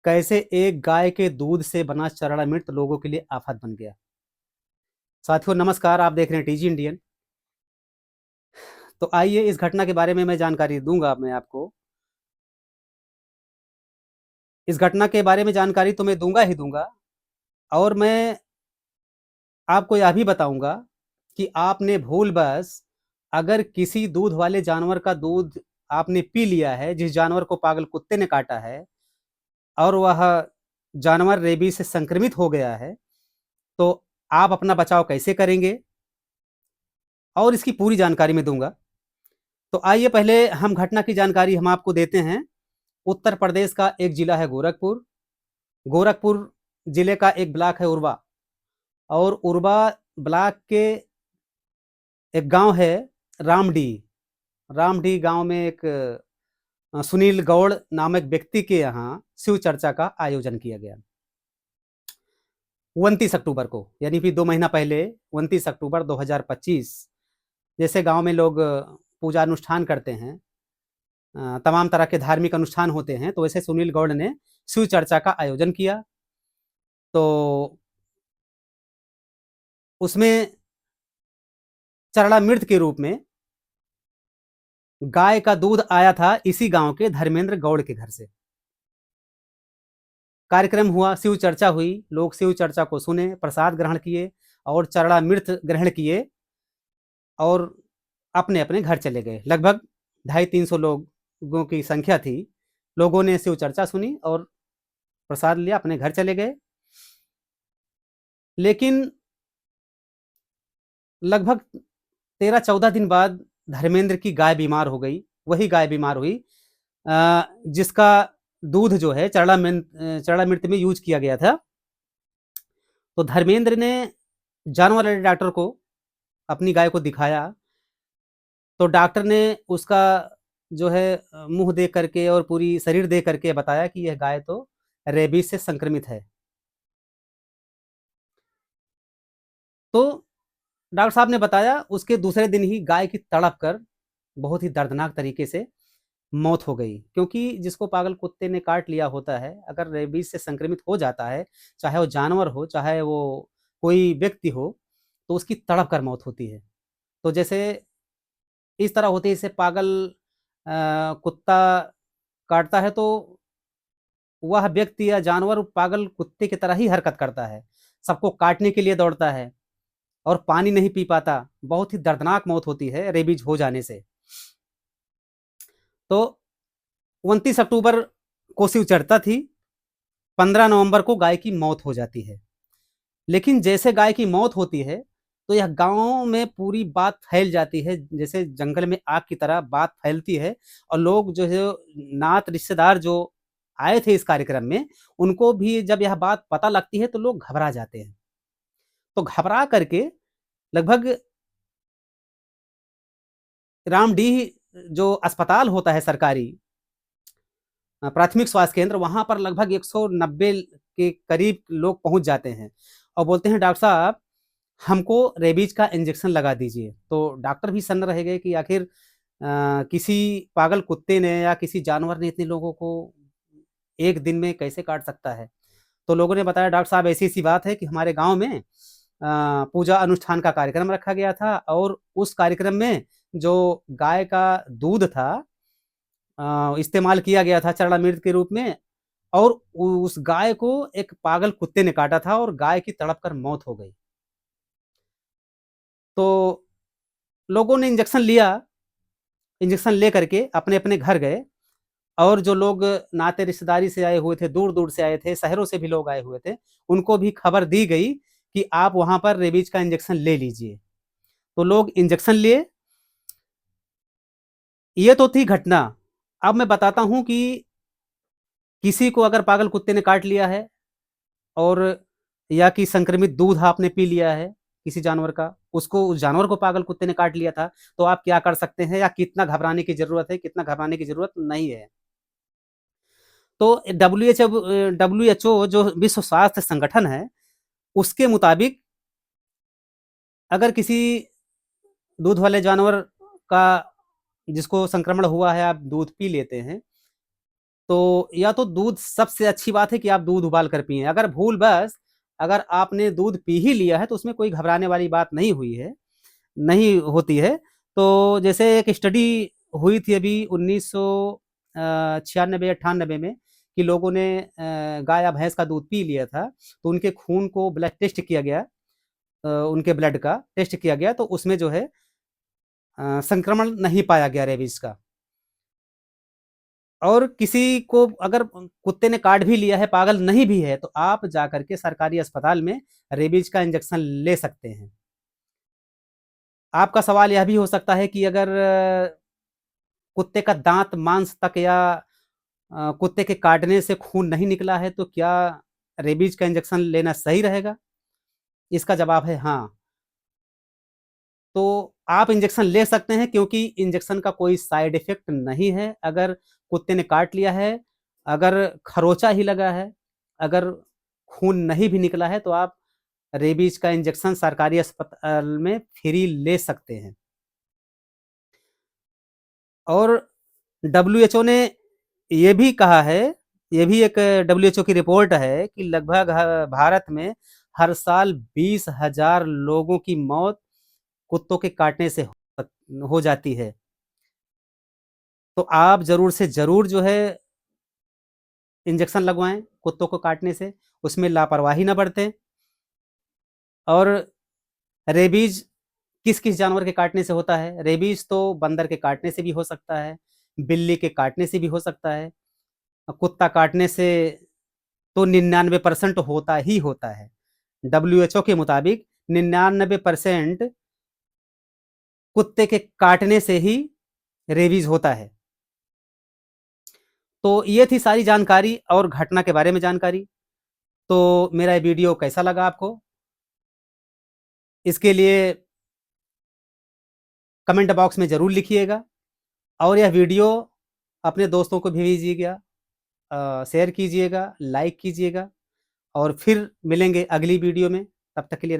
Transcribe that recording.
कैसे एक गाय के दूध से बना चरणामृत लोगों के लिए आफत बन गया। साथियों नमस्कार, आप देख रहे हैं टीजी इंडियन। तो आइए इस घटना के बारे में मैं जानकारी दूंगा। मैं आपको इस घटना के बारे में जानकारी तो मैं दूंगा ही दूंगा, और मैं आपको यह भी बताऊंगा कि आपने भूलवश अगर किसी दूध वाले जानवर का दूध आपने पी लिया है, जिस जानवर को पागल कुत्ते ने काटा है, और वह जानवर रेबीज से संक्रमित हो गया है, तो आप अपना बचाव कैसे करेंगे, और इसकी पूरी जानकारी मैं दूंगा। तो आइए पहले हम घटना की जानकारी हम आपको देते हैं। उत्तर प्रदेश का एक जिला है गोरखपुर। गोरखपुर जिले का एक ब्लॉक है उरवा, और उरवा ब्लॉक के एक गांव है रामडी। रामडी गांव में एक सुनील गौड़ नामक व्यक्ति के यहाँ शिव चर्चा का आयोजन किया गया 29 अक्टूबर को, यानी कि 2 महीना पहले 29 अक्टूबर 2025। जैसे गांव में लोग पूजा अनुष्ठान करते हैं, तमाम तरह के धार्मिक अनुष्ठान होते हैं, तो वैसे सुनील गौड़ ने शिव चर्चा का आयोजन किया। तो उसमें चरणामृत के रूप में गाय का दूध आया था इसी गांव के धर्मेंद्र गौड़ के घर से। कार्यक्रम हुआ, शिव चर्चा हुई, लोग शिव चर्चा को सुने, प्रसाद ग्रहण किए और चरणामृत ग्रहण किए और अपने अपने घर चले गए। लगभग 250-300 लोगों की संख्या थी। लोगों ने शिव चर्चा सुनी और प्रसाद लिया, अपने घर चले गए। लेकिन लगभग 13-14 दिन बाद धर्मेंद्र की गाय बीमार हो गई। वही गाय बीमार हुई जिसका दूध जो है चरणामृत में यूज किया गया था। तो धर्मेंद्र ने जानवर वाले डॉक्टर को अपनी गाय को दिखाया। तो डॉक्टर ने उसका जो है मुंह देख करके और पूरी शरीर देख करके बताया कि यह गाय तो रेबीज से संक्रमित है। तो डॉक्टर साहब ने बताया, उसके दूसरे दिन ही गाय की तड़प कर बहुत ही दर्दनाक तरीके से मौत हो गई। क्योंकि जिसको पागल कुत्ते ने काट लिया होता है, अगर रेबीज से संक्रमित हो जाता है, चाहे वो जानवर हो चाहे वो कोई व्यक्ति हो, तो उसकी तड़प कर मौत होती है। तो जैसे इस तरह होती है, जैसे पागल कुत्ता काटता है तो वह व्यक्ति या जानवर पागल कुत्ते की तरह ही हरकत करता है, सबको काटने के लिए दौड़ता है और पानी नहीं पी पाता। बहुत ही दर्दनाक मौत होती है रेबीज हो जाने से। तो 29 अक्टूबर को शिव चर्चा थी, 15 नवंबर को गाय की मौत हो जाती है। लेकिन जैसे गाय की मौत होती है तो यह गांव में पूरी बात फैल जाती है, जैसे जंगल में आग की तरह बात फैलती है। और लोग जो है नात रिश्तेदार जो आए थे इस कार्यक्रम में, उनको भी जब यह बात पता लगती है तो लोग घबरा जाते हैं। तो घबरा करके लगभग रामडीह जो अस्पताल होता है सरकारी प्राथमिक स्वास्थ्य केंद्र, वहां पर लगभग 190 के करीब लोग पहुंच जाते हैं और बोलते हैं, डॉक्टर साहब हमको रेबीज का इंजेक्शन लगा दीजिए। तो डॉक्टर भी सन्न रह गए कि आखिर किसी पागल कुत्ते ने या किसी जानवर ने इतने लोगों को एक दिन में कैसे काट सकता है। तो लोगों ने बताया, डॉक्टर साहब ऐसी सी बात है कि हमारे गांव में पूजा अनुष्ठान का कार्यक्रम रखा गया था, और उस कार्यक्रम में जो गाय का दूध था इस्तेमाल किया गया था चरणामृत के रूप में, और उस गाय को एक पागल कुत्ते ने काटा था और गाय की तड़प कर मौत हो गई। तो लोगों ने इंजेक्शन लिया, इंजेक्शन ले करके अपने अपने घर गए। और जो लोग नाते रिश्तेदारी से आए हुए थे, दूर दूर से आए थे, शहरों से भी लोग आए हुए थे, उनको भी खबर दी गई कि आप वहां पर रेबीज का इंजेक्शन ले लीजिए। तो लोग इंजेक्शन लिए। ये तो थी घटना। अब मैं बताता हूं कि किसी को अगर पागल कुत्ते ने काट लिया है, और या कि संक्रमित दूध आपने पी लिया है किसी जानवर का, उसको उस जानवर को पागल कुत्ते ने काट लिया था, तो आप क्या कर सकते हैं या कितना घबराने की जरूरत है, कितना घबराने की जरूरत नहीं है। तो डब्ल्यू एच ओ जो विश्व स्वास्थ्य संगठन है, उसके मुताबिक अगर किसी दूध वाले जानवर का जिसको संक्रमण हुआ है, आप दूध पी लेते हैं, तो या तो दूध सबसे अच्छी बात है कि आप दूध उबाल कर पिएँ। अगर भूलवश अगर आपने दूध पी ही लिया है तो उसमें कोई घबराने वाली बात नहीं हुई है, नहीं होती है। तो जैसे एक स्टडी हुई थी अभी 96 में कि लोगों ने गाय या भैंस का दूध पी लिया था, तो उनके खून को ब्लड टेस्ट किया गया, उनके ब्लड का टेस्ट किया गया, तो उसमें जो है संक्रमण नहीं पाया गया रेबीज़ का। और किसी को अगर कुत्ते ने काट भी लिया है, पागल नहीं भी है, तो आप जाकर के सरकारी अस्पताल में रेबीज़ का इंजेक्शन ले सकते हैं। आपका सवाल यह भी हो सकता है कि अगर कुत्ते का दाँत मांस तक या कुत्ते के काटने से खून नहीं निकला है, तो क्या रेबीज़ का इंजेक्शन लेना सही रहेगा? इसका जवाब है हाँ। तो आप इंजेक्शन ले सकते हैं क्योंकि इंजेक्शन का कोई साइड इफ़ेक्ट नहीं है। अगर कुत्ते ने काट लिया है, अगर खरोंचा ही लगा है, अगर खून नहीं भी निकला है, तो आप रेबीज़ का इंजेक्शन सरकारी अस्पताल में फ्री ले सकते हैं। और डब्ल्यूएचओ ने ये भी कहा है, ये भी एक डब्ल्यूएचओ की रिपोर्ट है कि लगभग भारत में हर साल 20,000 लोगों की मौत कुत्तों के काटने से हो जाती है। तो आप ज़रूर से ज़रूर जो है इंजेक्शन लगवाएँ कुत्तों को काटने से, उसमें लापरवाही ना बरतें। और रेबीज़ किस-किस जानवर के काटने से होता है? रेबीज़ तो बंदर के काटने से भी हो सकता है, बिल्ली के काटने से भी हो सकता है, कुत्ता काटने से तो 99% होता ही होता है। डब्ल्यूएचओ के मुताबिक 99% कुत्ते के काटने से ही रेबीज़ होता है। तो ये थी सारी जानकारी और घटना के बारे में जानकारी। तो मेरा ये वीडियो कैसा लगा आपको? इसके लिए कमेंट बॉक्स में ज़रूर लिखिएगा और यह वीडियो अपने दोस्तों को भी भेजिएगा, शेयर कीजिएगा, लाइक कीजिएगा और फिर मिलेंगे अगली वीडियो में। तब तक के लिए